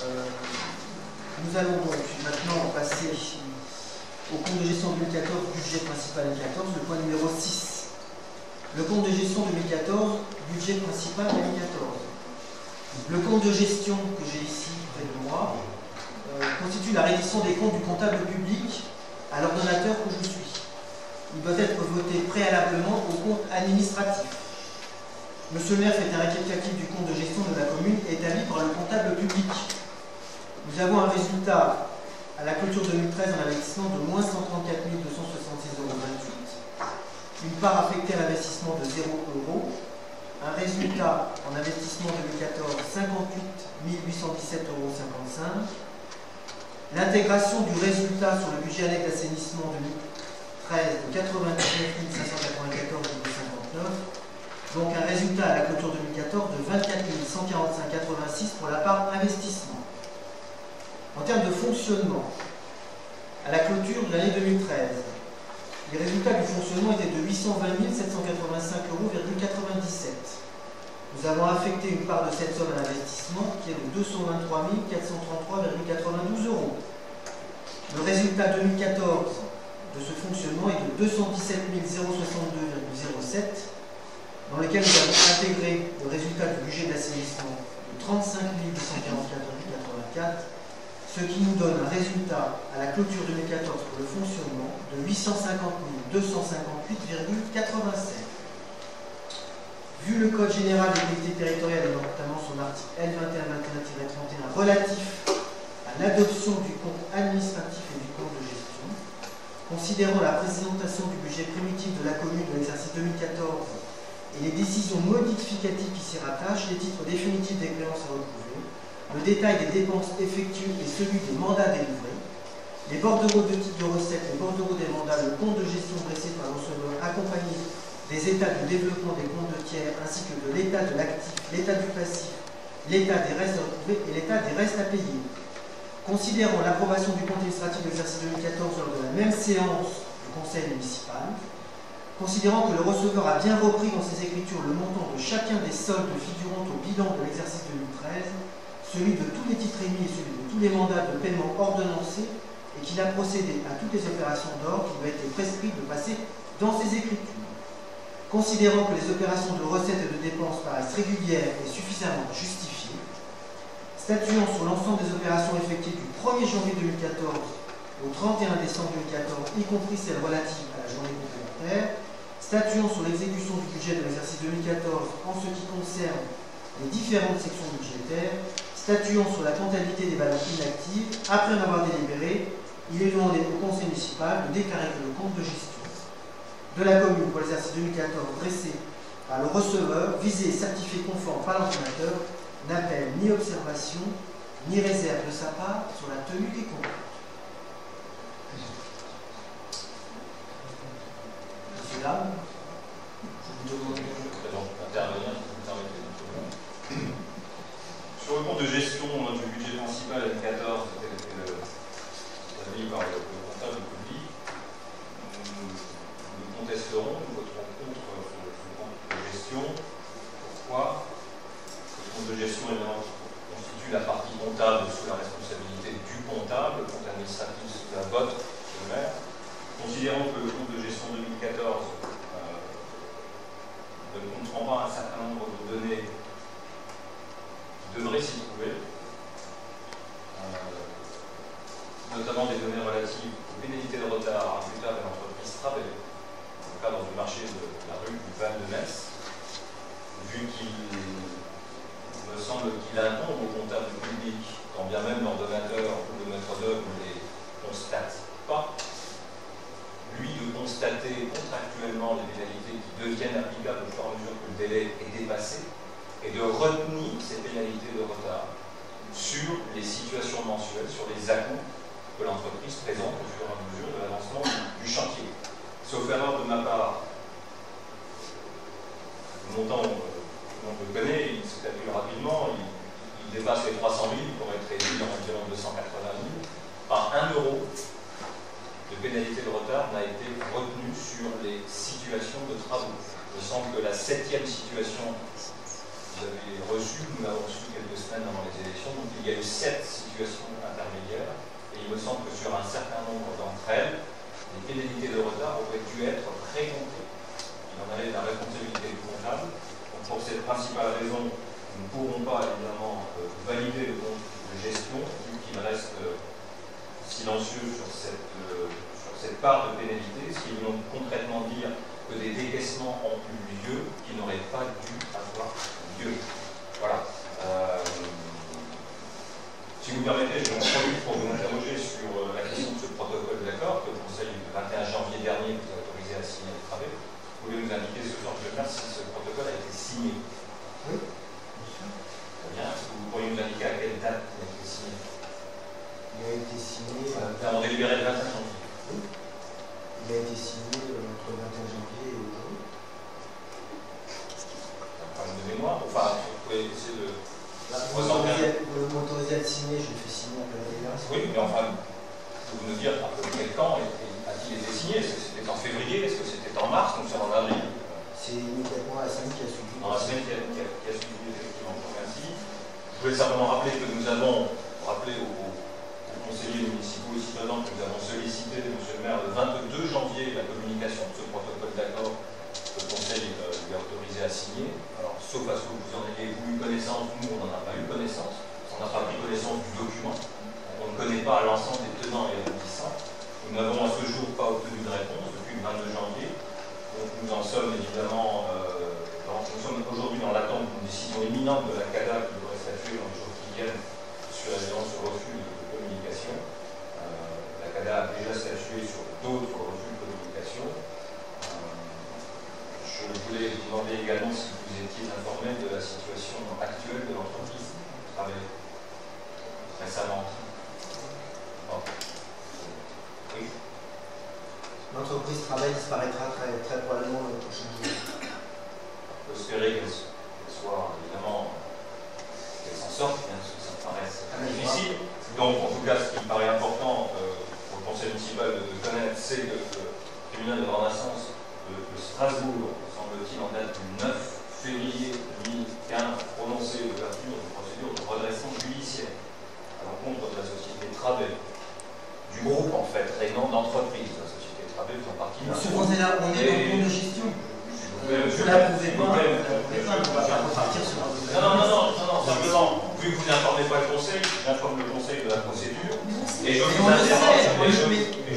Nous allons donc maintenant passer au compte de gestion 2014, budget principal 2014, le point numéro 6. Le compte de gestion 2014, budget principal 2014. Le compte de gestion que j'ai ici près de moi constitue la reddition des comptes du comptable public à l'ordonnateur que je suis. Il doit être voté préalablement au compte administratif. Monsieur le maire fait un récapitulatif du compte de gestion de la commune établi par le comptable public. Nous avons un résultat à la clôture 2013 en investissement de moins 134 266,28 €, une part affectée à l'investissement de 0 €, un résultat en investissement 2014 58 817,55 €, l'intégration du résultat sur le budget annexe d'assainissement 2013 de 99 594,59 €, donc un résultat à la clôture 2014 de 24 145,86 € pour la part investissement. En termes de fonctionnement, à la clôture de l'année 2013, les résultats du fonctionnement étaient de 820 785,97 €. Nous avons affecté une part de cette somme à l'investissement qui est de 223 433,92 €. Le résultat 2014 de ce fonctionnement est de 217 062,07 €, dans lequel nous avons intégré le résultat du budget d'assainissement de 35 844,84 €, ce qui nous donne un résultat à la clôture 2014 pour le fonctionnement de 850 258,87 €. Vu le Code général des collectivités territoriales et notamment son article L2121-31 relatif à l'adoption du compte administratif et du compte de gestion, considérant la présentation du budget primitif de la commune de l'exercice 2014 et les décisions modificatives qui s'y rattachent, les titres définitifs des créances à recouvrer, le détail des dépenses effectuées et celui des mandats délivrés, les bordereaux de titres de recettes, les bordereaux des mandats, le compte de gestion dressé par le receveur accompagné des états du développement des comptes de tiers ainsi que de l'état de l'actif, l'état du passif, l'état des restes à recouvrer et l'état des restes à payer. Considérant l'approbation du compte administratif de l'exercice 2014 lors de la même séance du conseil municipal, considérant que le receveur a bien repris dans ses écritures le montant de chacun des soldes figurant au bilan de l'exercice 2013, celui de tous les titres émis et celui de tous les mandats de paiement ordonnancés, et qu'il a procédé à toutes les opérations d'ordre qui lui a été prescrit de passer dans ses écritures. Considérant que les opérations de recettes et de dépenses paraissent régulières et suffisamment justifiées, statuant sur l'ensemble des opérations effectuées du 1er janvier 2014 au 31 décembre 2014, y compris celles relatives à la journée complémentaire, statuant sur l'exécution du budget de l'exercice 2014 en ce qui concerne les différentes sections budgétaires, statuant sur la comptabilité des balances inactives, après en avoir délibéré, il est demandé au conseil municipal de déclarer que le compte de gestion de la commune pour l'exercice 2014 dressé par le receveur, visé et certifié conforme par l'ordonnateur, n'appelle ni observation ni réserve de sa part sur la tenue des comptes. Monsieur Lame, je vous demande d'intervenir. Sur le compte de gestion du budget principal 2014, tel que établi par le comptable public, nous contesterons, nous voterons contre ce compte de gestion. Pourquoi? Le compte de gestion constitue la partie comptable sous la responsabilité du comptable, le compte administratif sous la botte du maire. Considérons que le compte de gestion 2014 ne comprend pas un certain nombre de données devrait s'y trouver, notamment des données relatives aux pénalités de retard imputables à l'entreprise Trabel, dans le cadre du marché de la rue du Val de Metz, vu qu'il me semble qu'il incombe au comptable public, quand bien même l'ordonnateur ou le maître d'œuvre ne les constate pas, lui de constater contractuellement les pénalités qui deviennent applicables au fur et à mesure que le délai est dépassé, et de retenir ces pénalités de retard sur les situations mensuelles, sur les acomptes que l'entreprise présente au fur et à mesure de l'avancement du chantier. Sauf erreur de ma part, le montant, on le connaît, il se calcule rapidement, il dépasse les 300 000 pour être réduit environ 280 000. Par 1 € de pénalité de retard n'a été retenu sur les situations de travaux. Il me semble que la 7e situation avez reçu, nous l'avons reçu quelques semaines avant les élections, donc il y a eu 7 situations intermédiaires, et il me semble que sur un certain nombre d'entre elles, les pénalités de retard auraient dû être précomptées. Il en avait de la responsabilité du comptable. Donc pour cette principale raison, nous ne pourrons pas évidemment valider le compte de gestion, vu qu'il reste silencieux sur cette part de pénalité, ce qui veut donc concrètement dire que des décaissements ont eu lieu qui n'auraient pas dû avoir lieu. Voilà. Si vous permettez, je vais en profiter pour vous interroger sur la question de ce protocole d'accord que le Conseil du 21 janvier dernier vous a autorisé à signer les travaux. Vous pouvez nous indiquer ce soir, je vais faire si ce protocole a été signé? Oui. Très bien. Est-ce que vous pourriez nous indiquer à quelle date il a été signé? Il a été signé. On délibéré le 25 janvier. Oui. Il a été signé entre le 21 janvier et aujourd'hui. C'est un problème de mémoire. Enfin, vous pouvez essayer de. Vous m'autorisez à le signer, je le fais signer après la délibération. Oui, mais enfin, vous nous dire à peu près quel temps a-t-il été signé? Est-ce que c'était en février? Est-ce que c'était en mars? Nous sommes en avril. C'est immédiatement la semaine qui a suivi. Dans la semaine qui a suivi, effectivement. Merci. Je voulais simplement rappeler que nous avons, rappelé aux conseillers municipaux ici présents, que nous avons sollicité, monsieur le maire, le 22 janvier, la communication de ce protocole d'accord que le Conseil lui a autorisé à signer. Alors, sauf à ce que vous en ayez eu connaissance, nous, on n'en a pas eu connaissance. On n'a pas pris connaissance du document. On ne connaît pas l'ensemble des tenants et aboutissants. Nous n'avons à ce jour pas obtenu de réponse depuis le 22 janvier. Donc nous en sommes évidemment, nous sommes aujourd'hui dans l'attente d'une décision imminente de la CADA qui devrait statuer dans les jours qui viennent sur le refus de communication. La CADA a déjà statué sur d'autres refus de communication. Je voulais vous demander également si vous étiez informé de la situation actuelle de l'entreprise qui travaille récemment. Bon. Oui. L'entreprise travail disparaîtra très probablement le prochain jour. On peut espérer qu'elle soit évidemment, qu'elle s'en sorte, bien sûr, ça me paraît difficile. Donc, en tout cas, ce qui me paraît important pour le Conseil municipal de connaître, c'est que le tribunal de grande instance de Strasbourg, semble-t-il, en date du 9 février 2015, a prononcé l'ouverture d'une procédure de redressement judiciaire à l'encontre de la société Travey, du groupe en fait, et non d'entreprise. La société Travey faisant partie d'un. Monsieur Vanzella, on est dans le compte de gestion. Vous l'approuvez pas, on va pas repartir sur un. Non, simplement, vu que vous n'informez pas le Conseil, j'informe le Conseil de la procédure. Et je vous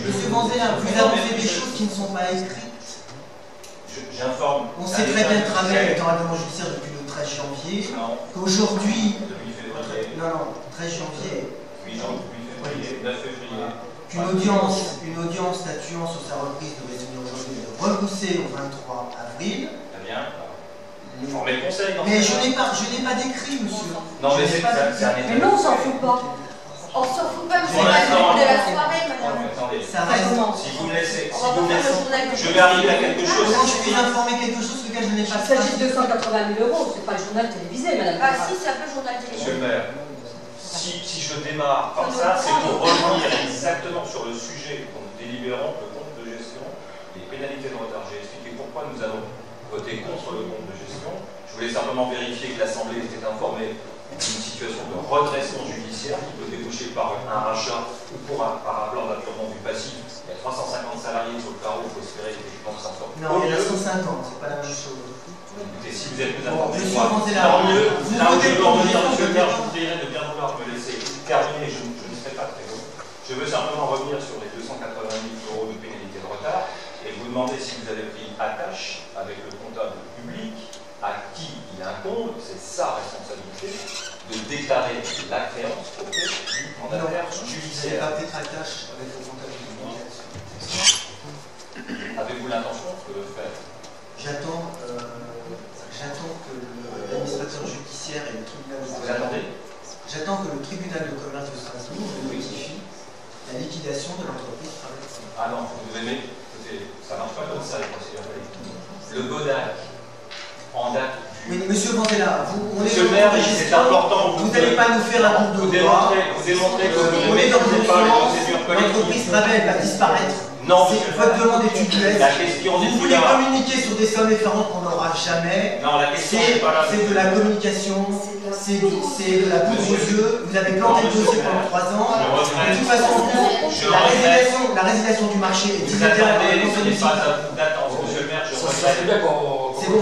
Monsieur Vanzella, vous avancez des choses qui ne sont pas écrites. J'informe. On sait très bien le travail étant règlement judiciaire depuis le 13 janvier. Qu'aujourd'hui. Depuis février. Non, 13 janvier. 8 février, 9 février. Qu'une audience statuant sur sa reprise devait se tenir aujourd'hui et repoussée au 23 avril. Très bien. Informer le Conseil. Mais je n'ai pas d'écrit, monsieur. Non, mais c'est un état. Mais non, on s'en fout pas. On s'en fout pas, mais c'est pas le but de la soirée, madame. Attendez, ça reste. Si vous me laissez, je vais arriver à quelque chose. Comment je puis informer quelque chose auquel je n'ai pas. Il s'agit de 280 000 €, c'est pas le journal télévisé, madame. Ah si, c'est un peu le journal télévisé. Monsieur le maire, si je démarre par ça, c'est pour revenir exactement sur le sujet dont nous délibérons, le compte de gestion, les pénalités de retard. J'ai expliqué pourquoi nous allons voter contre le compte de gestion. Je voulais simplement vérifier que l'Assemblée était informée d'une situation de redressement judiciaire qui peut déboucher par un rachat ou par un plan d'apurement du passif. Il y a 350 salariés sur le carreau, il faut espérer que les gens s'en sortent. Non, il y en a 150, c'est pas la même chose. Écoutez, si vous êtes plus informé que moi, tant mieux. Vous Là où je votez veux pour en venir, le monsieur le maire, je vous prierai de bien vouloir me laisser terminer, je ne serai pas très long. Je veux simplement revenir sur les 280 000 € de pénalité de retard et vous demander si vous avez pris attache avec le comptable public à qui il incombe, c'est sa responsabilité, de déclarer la créance auprès du mandataire judiciaire. Pas pris attache avec le comptable public. Avez-vous l'intention de le faire? J'attends que l'administrateur judiciaire et le tribunal de Vous attendez? J'attends que le tribunal de commerce de Strasbourg notifie la liquidation de l'entreprise Travail. Ah non, vous devez, écoutez, ça ne marche pas comme ça les procédures collectives. Le BODAC, en date du... Mais monsieur Vanzella, Monsieur le maire, c'est important. Vous n'allez pas nous faire un groupe de droit. Vous démontrez que vous ne On est dans maîtrisez pas les procédures collectives. l'entreprise Travail va disparaître. Non, votre demande est tubulaire. La question vous voulez communiquer sur des sommes effarantes qu'on n'aura jamais. Non, la question c'est pas là. C'est de la communication, c'est de la poudre aux yeux. Vous avez planté le dossier pendant 3 ans. De toute façon, la résiliation du marché est immédiate. Ce n'est pas à vous d'attendre, monsieur le maire. C'est bon.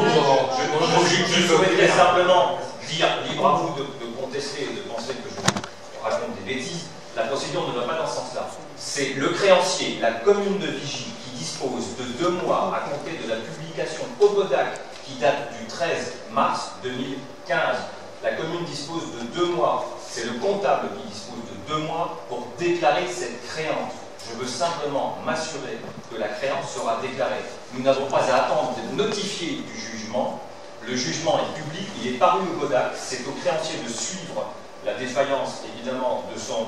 Je souhaiterais simplement dire, libre à vous de contester et de penser que je raconte des bêtises. La procédure ne va pas dans ce sens-là. C'est le créancier, la commune de Vigie, qui dispose de 2 mois à compter de la publication au BODAC, qui date du 13 mars 2015. La commune dispose de 2 mois. C'est le comptable qui dispose de 2 mois pour déclarer cette créance. Je veux simplement m'assurer que la créance sera déclarée. Nous n'avons pas à attendre d'être notifiés du jugement. Le jugement est public, il est paru au BODAC. C'est au créancier de suivre la défaillance, évidemment, de son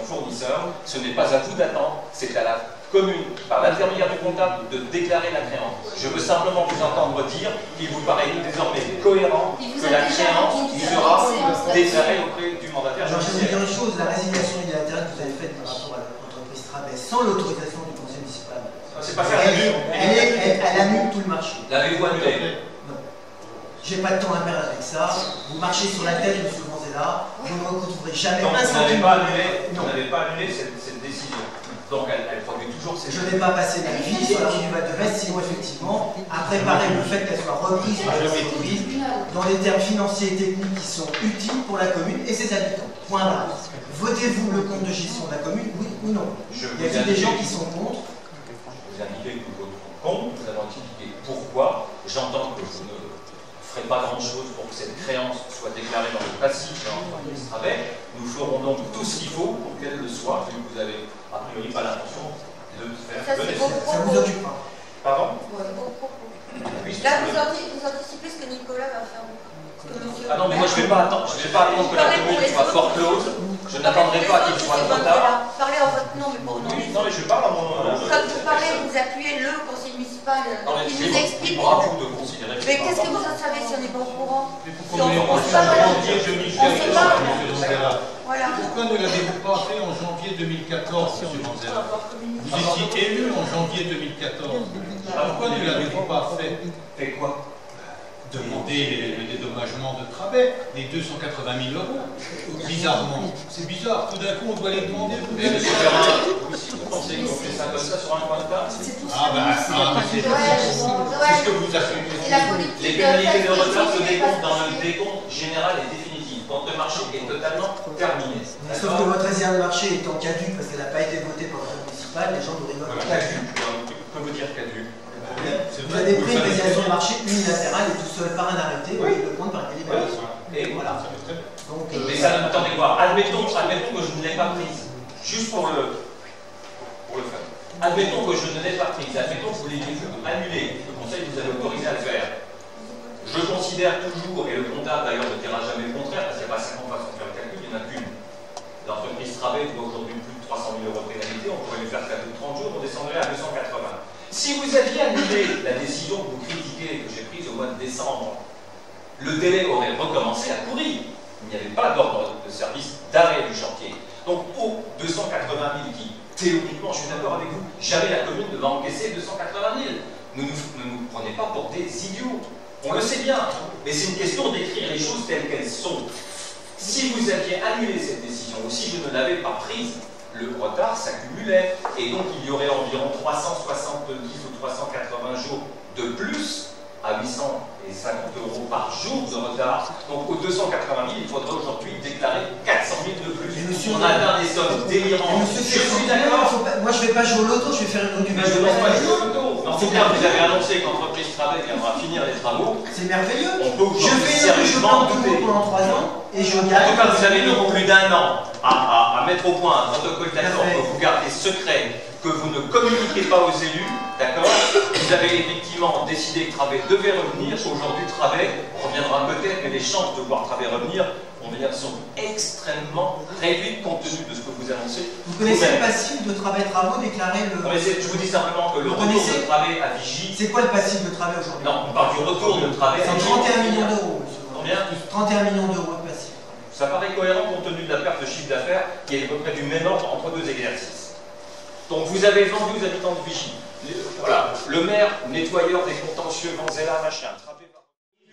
fournisseur. Ce n'est pas à vous d'attendre, c'est à la commune, par l'intermédiaire du comptable, de déclarer la créance. Je veux simplement vous entendre dire qu'il vous paraît désormais cohérent que la créance sera déclarée auprès du mandataire. Je vais vous dire une chose, la résiliation unilatérale que vous avez faite par rapport à l'entreprise Trabet sans l'autorisation du conseil municipal, c'est pas faire elle annule tout le marché. L'avez-vous annulé? Non. J'ai pas de temps à perdre avec ça. Vous marchez sur la tête, monsieur Manzella. Vous ne retrouverez jamais donc, un centime. Vous n'avez pas annulé cette décision. Donc elle produit toujours ses... Je n'ai pas passé ma vie sur la rue du Val-de-Metz, sinon effectivement, à préparer le fait qu'elle soit reprise par l'entreprise dans des termes financiers et techniques qui sont utiles pour la commune et ses habitants. Point barre. Votez-vous le compte de gestion de la commune, oui ou non? Il y a des gens qui sont contre. Vous indiquez que vous votez contre, vous avez indiqué pourquoi. J'entends que vous ne ferez pas grand-chose pour que cette créance soit déclarée dans le passif de l'entreprise Trabet. Nous ferons donc tout ce qu'il faut pour qu'elle le soit, vu que vous avez a priori pas l'intention de faire le nécessaire. Ça vous occupe pas. Pardon? Oui, là, vous anticipez ce que Nicolas va faire. Ah non, mais moi je ne vais pas attendre que la commune soit foreclose. Je n'attendrai pas qu'il soit trop tard. Parlez en votre nom, mais pour nous. Non, mais je parle à mon nom. Quand vous parlez, vous appuyez le conseil municipal qui nous explique. Bravo de considérer. Mais qu'est-ce que vous en savez si on n'est pas au courant? Pourquoi ne l'avez-vous pas fait en janvier 2014, M. Manzella? Vous étiez élu en janvier 2014. Pourquoi ne l'avez-vous pas fait? Fait quoi? Demander le dédommagement de Trabet, les 280 000 euros. Bizarrement. C'est bizarre. Tout d'un coup, on doit les demander. Mais monsieur Ferrand, si vous pensez qu'on fait ça comme ça sur un coin de table, c'est ce que vous assumez. Les pénalités de retard se décomptent dans le décompte général et définitif. Donc le marché est totalement terminé. Sauf que votre réserve de marché étant caduque parce qu'elle n'a pas été votée par le conseil municipal, les gens nous rigolent. Caduque. Que veut dire caduque? Vous avez pris une résiliation de marché unilatérale et tout seul par un arrêté, vous pouvez le prendre par délibération. Et voilà. Donc, mais ça, attendez voir. Admettons que je ne l'ai pas prise. Juste pour le faire. Admettons que je ne l'ai pas prise. Admettons que vous l'ayez annulé. Le conseil vous avez autorisé à le faire. Je considère toujours, et le comptable d'ailleurs ne dira jamais le contraire, parce qu'il n'y a pas 50 façons de faire le calcul, il n'y en a qu'une. L'entreprise Trabet doit aujourd'hui plus de 300 000 euros de pénalité, on pourrait lui faire cadeau de 30 jours, on descendrait à 280. Si vous aviez annulé la décision que vous critiquez, que j'ai prise au mois de décembre, le délai aurait recommencé à courir. Il n'y avait pas d'ordre de service d'arrêt du chantier. Donc, aux 280 000 qui, théoriquement, je suis d'accord avec vous, jamais la commune ne va encaisser 280 000. Ne nous prenez pas pour des idiots. On le sait bien, mais c'est une question d'écrire les choses telles qu'elles sont. Si vous aviez annulé cette décision, ou si je ne l'avais pas prise, le retard s'accumulait. Et donc, il y aurait environ 370 ou 380 jours de plus à 850 euros par jour de retard. Donc, aux 280 000, il faudrait aujourd'hui déclarer 400 000 de plus. On atteint des sommes délirantes. Je suis d'accord. Moi, je ne vais pas jouer au loto, je vais faire une revue. Je ne pense pas jouer au loto. En tout cas, vous avez annoncé que l'entreprise Trabet viendra finir les travaux. C'est merveilleux. Je fais sérieusement douter. Pendant 3 ans et je gagne. En tout cas, vous avez non plus d'1 an à mettre au point un protocole d'accord que vous gardez secret, que vous ne communiquez pas aux élus, d'accord? Vous avez effectivement décidé que Trabet devait revenir. Aujourd'hui, Trabet reviendra peut-être, mais les chances de voir Trabet revenir sont extrêmement réduites compte tenu de ce que vous annoncez. Vous connaissez le passif de Trabet Travaux déclaré le... Je vous dis simplement que le retour de Trabet à Vigie... C'est quoi le passif de Trabet aujourd'hui? Non, on parle du retour de Trabet à Vigie. C'est 31 millions d'euros, monsieur. Combien? 31 millions d'euros de passif. Ça paraît cohérent compte tenu de la perte de chiffre d'affaires qui est à peu près du même ordre entre 2 exercices. Donc vous avez vendu aux habitants de Vichy. Voilà, le maire, nettoyeur des contentieux, Vanzella, machin.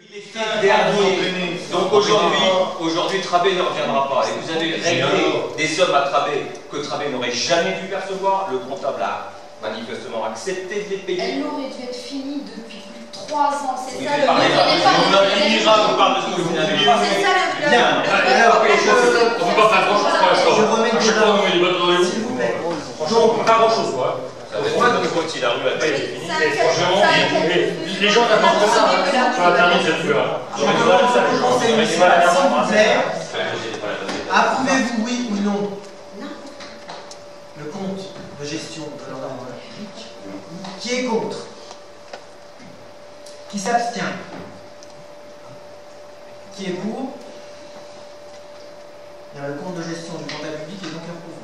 Il est fait dernier. Donc aujourd'hui, Trabé ne reviendra pas. Et vous avez réglé des sommes à Trabé que Trabé n'aurait jamais dû percevoir. Le comptable a manifestement accepté de les payer. Elle aurait dû être finie depuis plus de 3 ans. C'est Oui, ça mais le parlez pas. On en finira, on parle de ce que vous n'avez pas C'est fait. ça le Bien. Alors, On ne peut pas faire grand-chose pour l'instant. je remets À chaque fois, on met des bateaux dans les s'il vous plaît. Franchement, on ne peut pas grand-chose, quoi. Ça fait pas de faute si la rue a pas été finie. Franchement, les gens n'attendent que ça. Ça va terminer cette rue-là. Je commence l'émission, s'il vous plaît. Approuvez-vous, oui ou non, le compte de gestion de l'ordre public? Qui est contre? Qui s'abstient? Qui est pour? Bien, le compte de gestion du mandat public est donc approuvé.